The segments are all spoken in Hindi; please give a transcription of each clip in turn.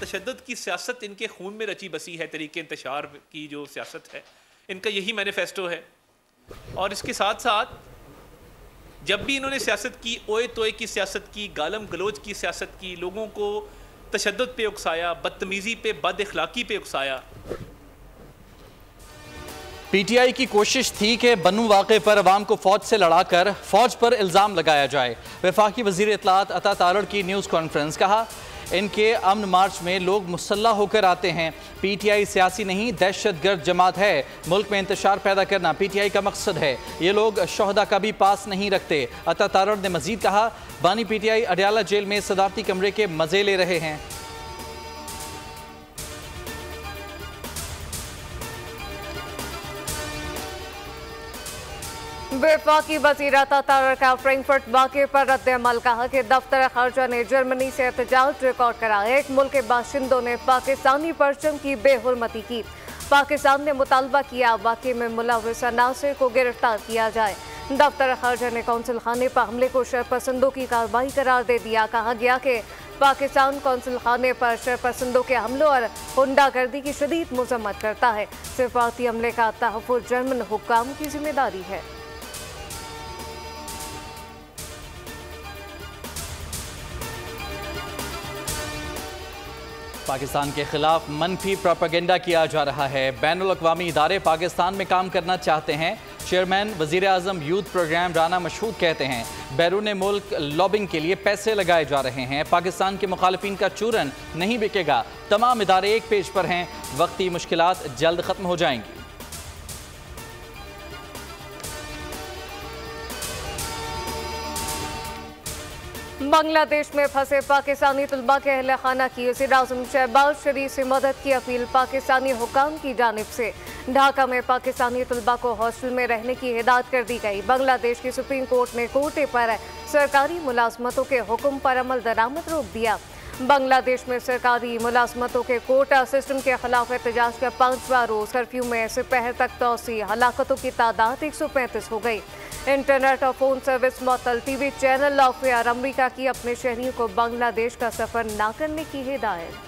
तशद्दुद की सियासत इनके खून में रची बसी है, तरीके इंतशार की जो सियासत है इनका यही मैनिफेस्टो है। और इसके साथ साथ जब भी इन्होंने सियासत की, ओए तोए की सियासत की, गालम गलोच की सियासत की, लोगों को तशद्दुद पे उकसाया, बदतमीज़ी पे, बद अखलाकी पे उकसाया। पीटीआई की कोशिश थी कि बन्नू वाक़े पर अवाम को फौज से लड़ाकर फौज पर इल्ज़ाम लगाया जाए। वफाकी वज़ीर इत्तलात अता तारड़ की न्यूज़ कॉन्फ्रेंस, कहा इनके अमन मार्च में लोग मुसल्लह होकर आते हैं। पीटीआई सियासी नहीं दहशतगर्द जमात है। मुल्क में इंतशार पैदा करना पीटीआई का मकसद है। ये लोग शोहदा का भी पास नहीं रखते। अता तारड़ ने मजीद कहा बानी पीटीआई अडयाला जेल में सदारती कमरे के मजे ले रहे हैं। वफाकी वज़ीर अता तारड़ का फ्रैंकफर्ट वाक़े पर रद्द-ए-अमल, कहा कि दफ्तर ख़ारजा ने जर्मनी से एहतजाज रिकॉर्ड कराया। एक मुल्क के बाशिंदों ने पाकिस्तानी परचम की बेहुरमती की। पाकिस्तान ने मुतालबा किया वाक़े में मुलव्विस अनासिर को गिरफ्तार किया जाए। दफ्तर ख़ारजा ने कौंसिल खाने पर हमले को शरपसंदों की कार्रवाई करार दे दिया। कहा गया कि पाकिस्तान कौंसिल खाने पर शरपसंदों के हमलों और गुंडागर्दी की शदीद मजम्मत करता है। सिफारती हमले का तहफ़्फ़ुज़ जर्मन हुक्काम की जिम्मेदारी है। पाकिस्तान के खिलाफ मनफी प्रोपेगेंडा किया जा रहा है। बैनुल अक़वामी इदारे पाकिस्तान में काम करना चाहते हैं। चेयरमैन वज़ीर आज़म यूथ प्रोग्राम राना मशहूद कहते हैं बैरून मुल्क लॉबिंग के लिए पैसे लगाए जा रहे हैं। पाकिस्तान के मुखालिफिन का चूरन नहीं बिकेगा। तमाम इदारे एक पेज पर हैं। वक्ती मुश्किलात जल्द ख़त्म हो जाएंगी। बांग्लादेश में फंसे पाकिस्तानी तलबा के अहल खाना की वज़ीर आज़म शहबाज शरीफ से मदद की अपील पाकिस्तानी हुकाम की जानिब से। ढाका में पाकिस्तानी तलबा को हॉस्टल में रहने की हिदायत कर दी गई। बांग्लादेश की सुप्रीम कोर्ट ने कोटे पर सरकारी मुलाजमतों के हुक्म पर अमल दरामद रोक दिया। बांग्लादेश में सरकारी मुलाजमतों के कोटा सिस्टम के खिलाफ एहतजाज का 5वां रोज। कर्फ्यू में दोपहर तक तोसी, हलाकतों की तादाद 135 हो गई। इंटरनेट और फोन सर्विस मुअत्तल। TV channel off air. अमरीका की अपने शहरियों को बांग्लादेश का सफर न करने की हिदायत।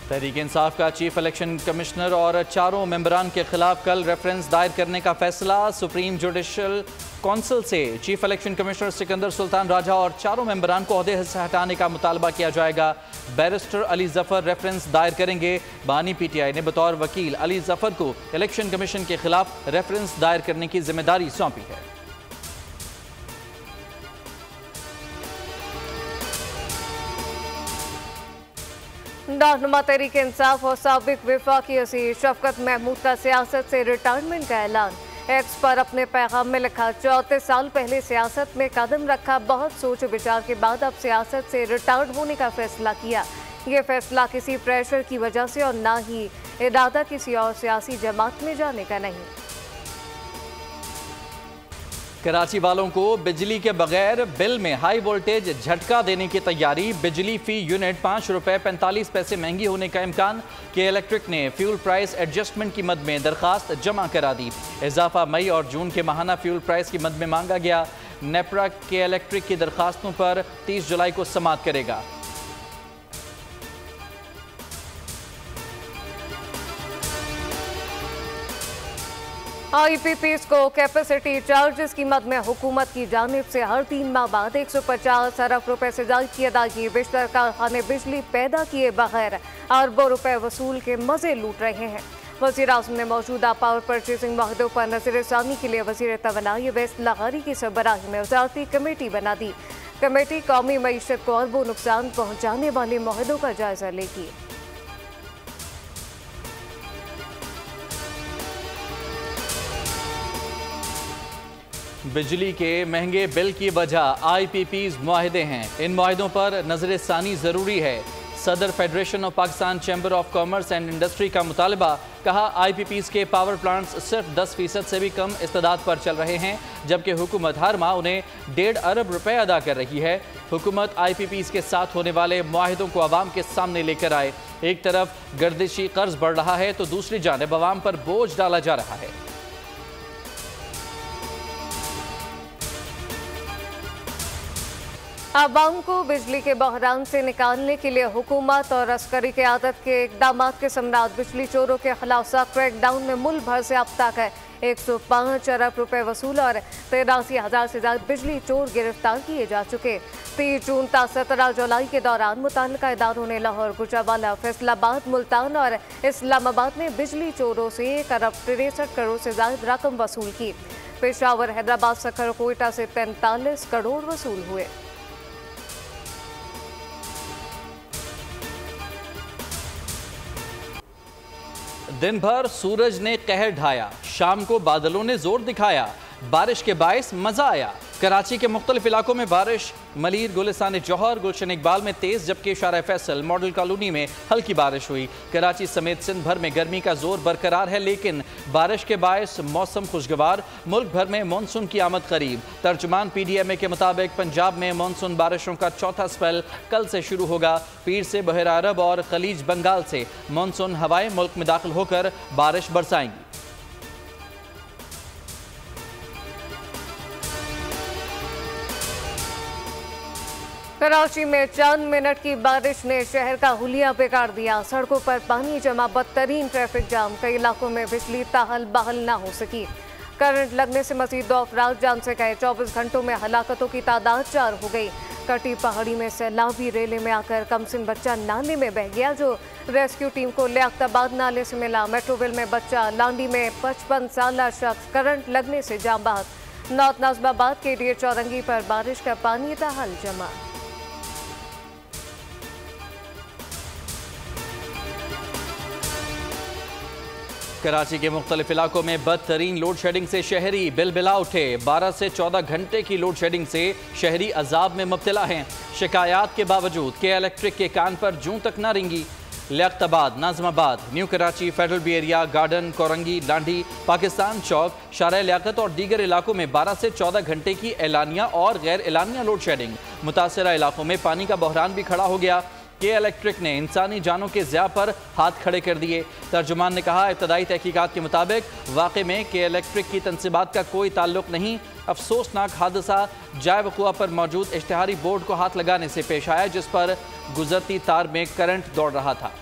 तहरीक इंसाफ का चीफ इलेक्शन कमिश्नर और चारों मेंबरान के खिलाफ कल रेफरेंस दायर करने का फैसला। सुप्रीम जुडिशल कौंसिल से chief election commissioner Sikandar Sultan Raja और चारों मेंबरान को ओहदे से हटाने का मुतालबा किया जाएगा। बैरिस्टर अली जफर रेफरेंस दायर करेंगे। बानी पीटीआई ने बतौर वकील अली जफर को इलेक्शन कमीशन के खिलाफ रेफरेंस दायर करने की जिम्मेदारी सौंपी है। रहनुमा तहरीक इंसाफ और साबिक वफाकी वज़ीर शफकत महमूद का सियासत से रिटायरमेंट का ऐलान। एक्स पर अपने पैगाम में लिखा 34 साल पहले सियासत में कदम रखा, बहुत सोच विचार के बाद अब सियासत से रिटायर्ड होने का फैसला किया। ये फैसला किसी प्रेशर की वजह से और ना ही इरादा किसी और सियासी जमात में जाने का नहीं। कराची वालों को बिजली के बगैर बिल में हाई वोल्टेज झटका देने की तैयारी। बिजली फी यूनिट 5 रुपये 45 पैसे महंगी होने का इम्कान। के इलेक्ट्रिक ने फ्यूल प्राइस एडजस्टमेंट की मद में दरखास्त जमा करा दी। इजाफा मई और जून के माहाना फ्यूल प्राइस की मद में मांगा गया। नेपरा के इलेक्ट्रिक की दरखास्तों पर 30 जुलाई को समाअत करेगा। IPPs को कैपेसिटी चार्जेस की मद में हुकूमत की जानिब से हर 3 माह बाद 150 अरब रुपए से ज्यादा की अदायगी। बेशतर कारखाने बिजली पैदा किए बगैर अरबों रुपए वसूल के मजे लूट रहे हैं। वज़ीर आज़म ने मौजूदा पावर परचेजिंग माहदों पर नज़र-ए-सानी के लिए वज़ीर तवानाई वैस लगारी की सरबराही में वज़ारती कमेटी बना दी। कमेटी कौमी मईशत को अरबों नुकसान पहुँचाने वाले माहदों का जायजा लेगी। बिजली के महंगे बिल की वजह IPPs मुआहदे हैं। इन मुआहदों पर नज़र-ए-सानी ज़रूरी है। सदर federation of Pakistan chamber of commerce and industry का मुतालबा। कहा IPPs के पावर प्लांट्स सिर्फ 10% से भी कम इस्तेदाद पर चल रहे हैं, जबकि हुकूमत हर माह उन्हें 1.5 अरब रुपए अदा कर रही है। हुकूमत IPPs के साथ होने वाले मुआहदों को अवाम के सामने लेकर आए। एक तरफ गर्दिशी कर्ज बढ़ रहा है तो दूसरी जानिब अवाम पर बोझ डाला जा रहा है। आवाम को बिजली के बहरान से निकालने के लिए हुकूमत और अस्करी क़यादत के इक़दाम के समरात बिजली चोरों के खिलाफ क्रैकडाउन में मुल्क भर से अब तक 105 अरब रुपए वसूल और 83,000 से ज्यादा बिजली चोर गिरफ्तार किए जा चुके। 30 जून तक 17 जुलाई के दौरान मुतल्लिका इदारों ने लाहौर, गुजरांवाला, फैसलाबाद, मुल्तान और इस्लामाबाद में बिजली चोरों से 1 अरब 63 करोड़ से ज्यादा रकम वसूल की। पेशावर, हैदराबाद, सखर, कोयटा से 43 करोड़ वसूल हुए। दिन भर सूरज ने कहर ढाया, शाम को बादलों ने जोर दिखाया, बारिश के बायस मजा आया। कराची के मुख्तलिफ इलाकों में बारिश, मलीर, गुलिस्तान जौहर, गुलशन इकबाल में तेज, जबकि शारा फैसल, मॉडल कॉलोनी में हल्की बारिश हुई। कराची समेत सिंध भर में गर्मी का जोर बरकरार है, लेकिन बारिश के बायस मौसम खुशगवार। मुल्क भर में मानसून की आमद करीब। तर्जुमान PDMA के मुताबिक पंजाब में मानसून बारिशों का चौथा स्पेल कल से शुरू होगा। पीर से बहरा अरब और खलीज बंगाल से मानसून हवाएं मुल्क में दाखिल होकर बारिश बरसाएंगी। कराची में चंद मिनट की बारिश ने शहर का हुलिया बिगाड़ दिया। सड़कों पर पानी जमा, बदतरीन ट्रैफिक जाम, कई इलाकों में बिजली ताहल बहाल ना हो सकी। करंट लगने से मजीद 2 अफराद जान से गए। 24 घंटों में हलाकतों की तादाद 4 हो गई। कटी पहाड़ी में सैलाबी रेले में आकर कमसिन बच्चा नाले में बह गया, जो रेस्क्यू टीम को लियाकताबाद नाले से मिला। मेट्रोविल में बच्चा, लांडी में 55 साल शख्स करंट लगने से जाम बहक। नॉर्थ नाज़िमाबाद के लिए चौरंगी पर बारिश का पानी ताहल जमा। कराची के मुख्तलिफ इलाकों में बदतरीन लोड शेडिंग से शहरी बिलबिला उठे। 12 से 14 घंटे की लोड शेडिंग से शहरी अजाब में मुब्तला हैं। शिकायत के बावजूद के इलेक्ट्रिक के कान पर जूं तक ना रिंगी। Liaquatabad, Nazimabad, New Karachi, Federal B Area, Garden, Korangi, Landi, Pakistan Chowk, Shahrah Liaquat और दीगर इलाकों में 12 से 14 घंटे की एलानिया और गैर एलानिया लोड शेडिंग। मुतासरा इलाकों में पानी का बहरान भी खड़ा हो गया। के इलेक्ट्रिक ने इंसानी जानों के ज़िया पर हाथ खड़े कर दिए। तर्जुमान ने कहा, इब्तदाई तहकीकात के मुताबिक वाक़े में के इलेक्ट्रिक की तनसीबात का कोई ताल्लुक नहीं। अफसोसनाक हादसा जाए वक़ुआ पर मौजूद इश्तिहारी बोर्ड को हाथ लगाने से पेश आया, जिस पर गुजरती तार में करंट दौड़ रहा था।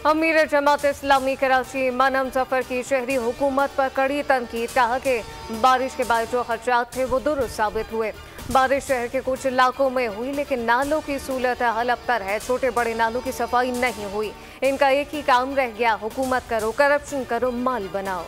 अमीर जमात इस्लामी कराची मनम जफर की शहरी हुकूमत पर कड़ी तनकीद। कहा कि बारिश के बाद जो खर्चात थे वो दुरुस्त साबित हुए। बारिश शहर के कुछ इलाकों में हुई, लेकिन नालों की सूरत हाल अबतर है। छोटे बड़े नालों की सफाई नहीं हुई। इनका एक ही काम रह गया, हुकूमत करो, करप्शन करो, माल बनाओ।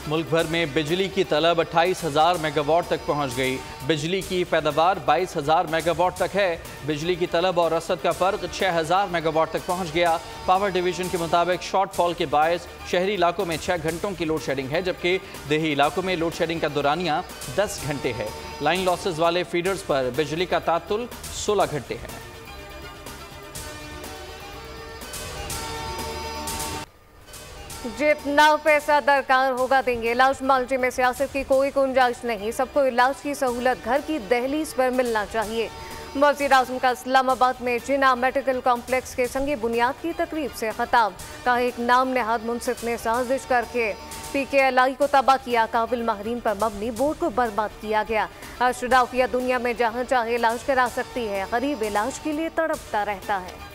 मुल्क भर में बिजली की तलब 28,000 मेगावाट तक पहुंच गई। बिजली की पैदावार 22,000 मेगावाट तक है। बिजली की तलब और रसद का फ़र्क 6,000 मेगावाट तक पहुंच गया। पावर डिवीज़न के मुताबिक शॉर्टफॉल के बायस शहरी इलाकों में 6 घंटों की लोड शेडिंग है, जबकि देही इलाकों में लोड शेडिंग का दौरानिया 10 घंटे है। लाइन लॉसेज वाले फीडर्स पर बिजली का तातुल 16 घंटे है। जितना पैसा दरकार होगा देंगे। इलाज मालजे में सियासत की कोई गुंजाइश नहीं। सबको इलाज की सहूलत घर की दहलीज पर मिलना चाहिए। वज़ीर आज़म का इस्लामाबाद में जिना मेडिकल कॉम्प्लेक्स के संगे बुनियाद की तकरीब से खिताब। कहा, एक नाम नहाद मुंसिफ ने साजिश करके PKLI को तबाह किया। काबिल माहरीन पर मबनी बोर्ड को बर्बाद किया गया। अशराफिया दुनिया में जहाँ चाहे इलाज करा सकती है, गरीब इलाज के लिए तड़पता रहता है।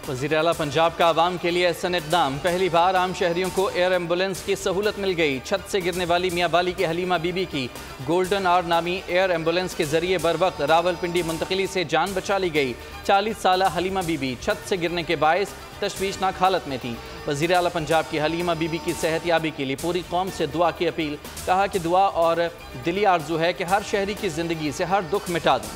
वज़ीर आला पंजाब का आवाम के लिए एहसन इक़दाम। पहली बार आम शहरियों को एयर एम्बुलेंस की सहूलत मिल गई। छत से गिरने वाली मियाँ बाली की हलीमा बीबी की गोल्डन आवर नामी एयर एम्बुलेंस के जरिए बर वक्त रावलपिंडी मुंतकिली से जान बचा ली गई। 40 साल हलीमा बीबी छत से गिरने के बायस तशवीशनाक हालत में थी। वज़ीर आला पंजाब की हलीमा बीबी की सेहतयाबी के लिए पूरी कौम से दुआ की अपील। कहा कि दुआ और दिली आरजू है कि हर शहरी की ज़िंदगी से हर दुख मिटा दूँ।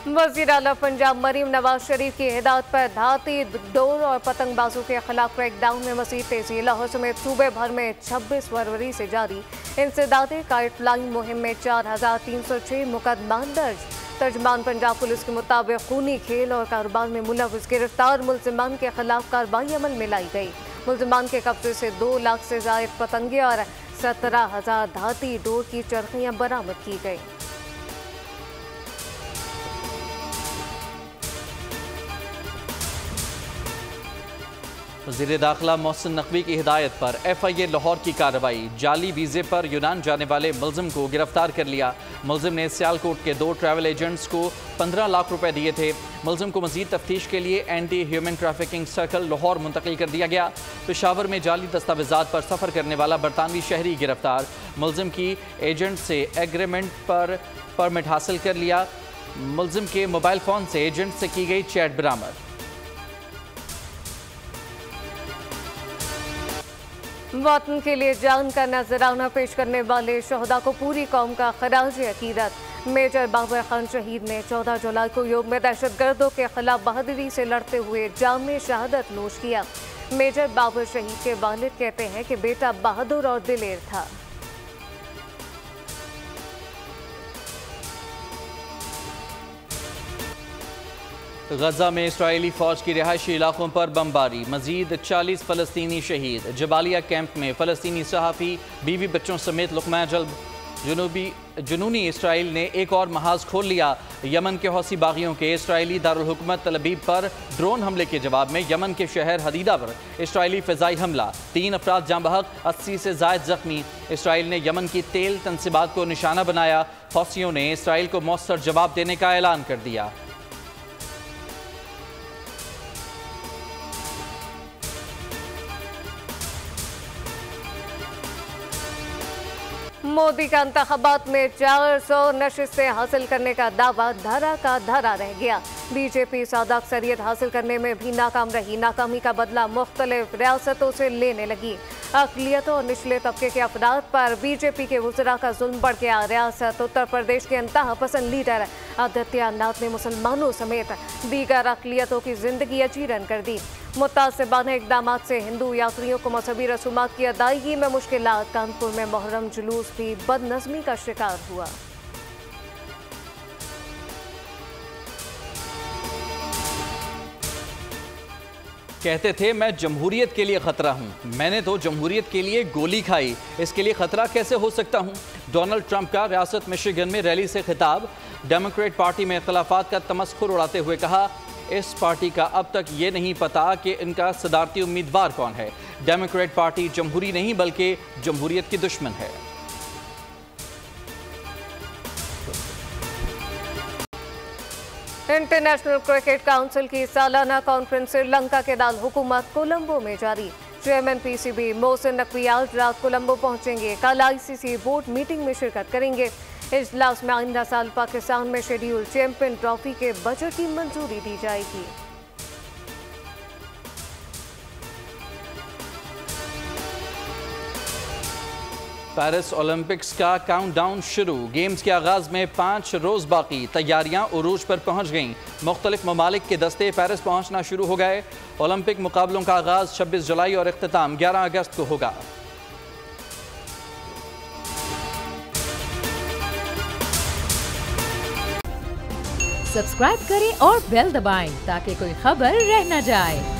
वज़ीर आला पंजाब मरीम नवाज शरीफ की हिदायत पर धाती डोर और पतंगबाजों के खिलाफ क्रैकडाउन में मज़ीद तेजी। लाहौर समेत सूबे भर में 26 फरवरी से जारी इंसदादे काइट फ्लाइंग मुहिम में 4,306 मुकदमा दर्ज। तर्जमान पंजाब पुलिस के मुताबिक खूनी खेल और कारोबार में मुलव्वस गिरफ्तार मुलजिमान के खिलाफ कार्रवाई अमल में लाई गई। मुलजिमान के कब्जे से 2 लाख से जायद पतंगे और 17,000 धाती डोर की चरखियां बरामद की गई। वज़ीर दाखिला मोहसिन नकवी की हिदायत पर FIA लाहौर की कार्रवाई। जाली वीज़े पर यूनान जाने वाले मुलजिम को गिरफ्तार कर लिया। मुलजिम ने सियालकोट के 2 ट्रैवल एजेंट्स को 15 लाख रुपए दिए थे। मुलजिम को मजीद तफ्तीश के लिए anti human trafficking circle Lahore मुंतकिल कर दिया गया। पेशावर में जाली दस्तावेजात पर सफ़र करने वाला बरतानवी शहरी गिरफ्तार। मुलजिम की एजेंट से एग्रीमेंट पर परमिट हासिल कर लिया। मुलजिम के मोबाइल फ़ोन से एजेंट से की गई चैट बरामद। वतन के लिए जान का नजराना पेश करने वाले शहदा को पूरी कौम का खराज अकीदत। मेजर बाबर खान शहीद ने 14 जुलाई को योग में दहशतगर्दों के खिलाफ बहादुरी से लड़ते हुए जाम शहादत नोश किया। मेजर बाबर शहीद के वालिद कहते हैं कि बेटा बहादुर और दिलेर था। गजा में इस्राएली फौज की रिहायशी इलाकों पर बमबारी। मजीद 40 फ़लस्तीनी शहीद। जबालिया कैंप में फ़लस्तीनी सहाफ़ी बीवी बच्चों समेत लुक़मा जल्ब। जुनूनी इसराइल ने एक और महाज खोल लिया। यमन के हौसी बागियों के इसराइली दारुल हुकूमत तल अबीब पर ड्रोन हमले के जवाब में यमन के शहर हदीदा पर इसराइली फ़िज़ाई हमला। 3 अफराद जाँ बहक, 80 से ज़ायद ज़ख्मी। इसराइल ने यमन की तेल तनसीबात को निशाना बनाया। हौसियों ने इसराइल को मौसर जवाब देने का ऐलान कर दिया। मोदी का इंतखाबात में 400 नशिस्तें हासिल करने का दावा धरा का धरा रह गया। बीजेपी सादा अक्सरियत हासिल करने में भी नाकाम रही। नाकामी का बदला मुख्तलिफ रियासतों से लेने लगी। अक़लियतों और निचले तबके के अफराद पर बीजेपी के वज़रा का जुल्म बढ़ गया। रियासत उत्तर प्रदेश के इंतहा पसंद लीडर आदित्यनाथ ने मुसलमानों समेत दीगर अक़लियतों की जिंदगी अजीरन कर दी। मुतासिबाना इक़दामात से हिंदू यात्रियों को मजहबी रसूमात की अदायगी में मुश्किलात। कानपुर में मुहर्रम जुलूस भी बदनज़मी का शिकार हुआ। कहते थे मैं जमहूरियत के लिए खतरा हूं। मैंने तो जमहूरियत के लिए गोली खाई, इसके लिए खतरा कैसे हो सकता हूं। डोनाल्ड ट्रंप का रियासत मिशिगन में रैली से खिताब। डेमोक्रेट पार्टी में इख्तलाफात का तमस्खुर उड़ाते हुए कहा, इस पार्टी का अब तक ये नहीं पता कि इनका सदारती उम्मीदवार कौन है। डेमोक्रेट पार्टी जमहूरी नहीं बल्कि जमहूरियत की दुश्मन है। इंटरनेशनल क्रिकेट काउंसिल की सालाना कॉन्फ्रेंस श्रीलंका के दाल हुकूमत कोलंबो में जारी। चेयरमैन PCB मोहसिन नकवी आज रात कोलंबो पहुंचेंगे। कल ICC बोर्ड मीटिंग में शिरकत करेंगे। इजलास में आइंदा साल पाकिस्तान में शेड्यूल चैंपियन ट्रॉफी के बजट की मंजूरी दी जाएगी। पेरिस ओलंपिक्स का काउंटडाउन शुरू। गेम्स के आगाज में 5 रोज बाकी। तैयारियां उरूज पर पहुंच गईं। मुख्तलिफ ममालिक के दस्ते पेरिस पहुंचना शुरू हो गए। ओलंपिक मुकाबलों का आगाज 26 जुलाई और इख्तिताम 11 अगस्त को होगा। सब्सक्राइब करें और बेल दबाएं ताकि कोई खबर रह न जाए।